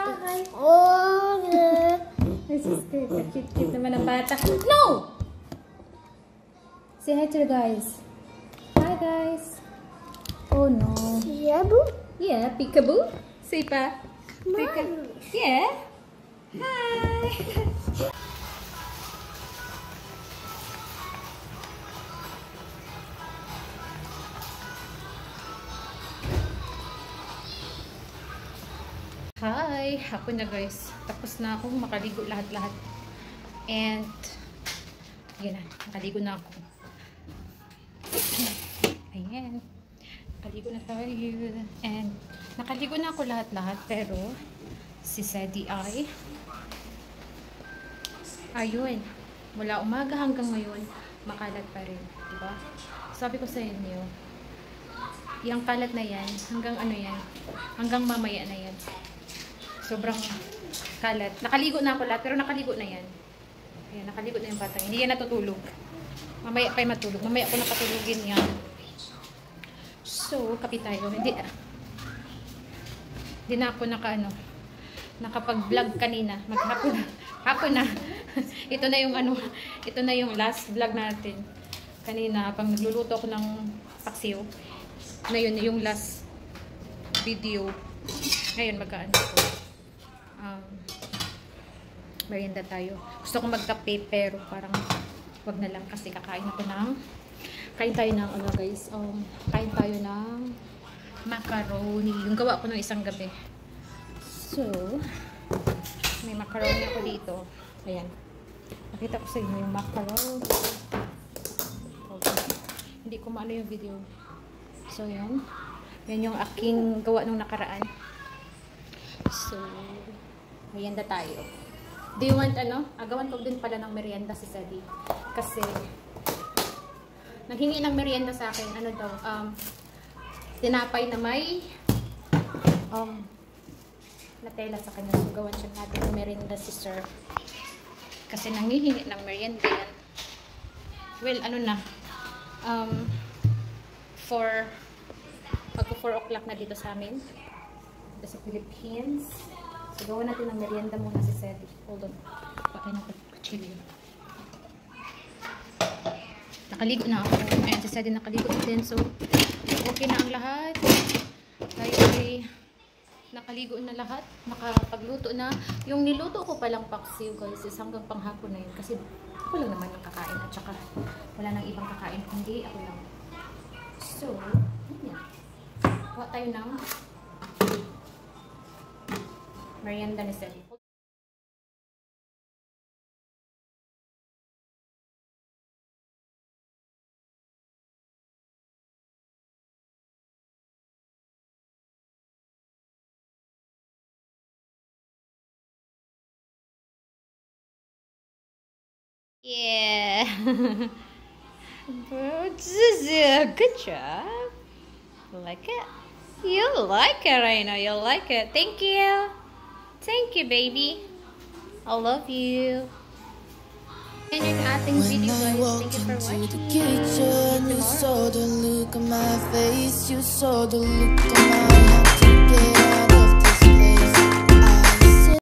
Hi! Oh! This is good. Cute naman ang bata. No! Say hi to the guys. Hi guys. Oh no. Yeah, boo? Yeah, peekaboo. Say pa. Yeah. Hi. Hi. Ako na guys. Tapos na akong makaligo lahat-lahat. And yun na. Nakaligo na ako. Ayan. Nakaligo na tayo. And nakaligo na ako lahat-lahat. Pero si Sadie ay ayun. Mula umaga hanggang ngayon makalat pa rin. Diba? Sabi ko sa inyo, yung kalat na yan, hanggang ano yan, hanggang mamaya na yan. Sobrang kalat. Nakaligo na ako lahat, pero nakaligo na yan. Ayan, nakaligo na yung batang. Hindi yan natutulog. Mamaya pa matulog. Mamaya ako napatulogin yan. So, kapi tayo. Hindi na ako nakapag-vlog kanina. Hapon na. Ito na yung ito na yung last vlog natin. Kanina, pang nagluluto ako ng paksiw. Na yun, yung last video. Ngayon, magkaano ko. Merienda tayo. Gusto ko magkape, pero parang wag na lang kasi kain tayo ng ano guys, kain tayo ng macaroni. Yung gawa ko ng isang gabi. So, may macaroni ako dito. Ayan. Nakita ko sa inyo yung macaroni. Okay. Hindi ko maano yung video. So, yun. Yan yung aking gawa nung nakaraan. So, merienda tayo. Do you want agawan ko din pala ng merienda si Sadie. Kasi naghingi ng merienda sa akin, tinapay na may Nutella sa kanya. So gawan siya natin ng merienda si Sir. Kasi nanghihingi ng merienda yan. Well, magpo 4 o'clock na dito sa amin. Dito sa Philippines. So, gawin natin ng merienda muna si Sadie. Hold on. Pakain natin. Kachili. Nakaligo na ako. Ayan, si Sadie nakaligo din. So, okay na ang lahat. Tayo ay nakaligo na lahat. Nakapagluto na. Yung niluto ko palang paksiw guys is hanggang panghapon na yun. Kasi ako lang naman yung kakain. At saka wala nang ibang kakain. Hindi, ako lang. So, yan. Kuha tayo ng merienda ni Sadie. Yeah. Good job. Like it? You like it, I know you like it. Thank you. Thank you, baby. I love you. And yung ating video, guys. Thank you for watching. The kitchen, you saw the look on my face. You saw the look on my heart to get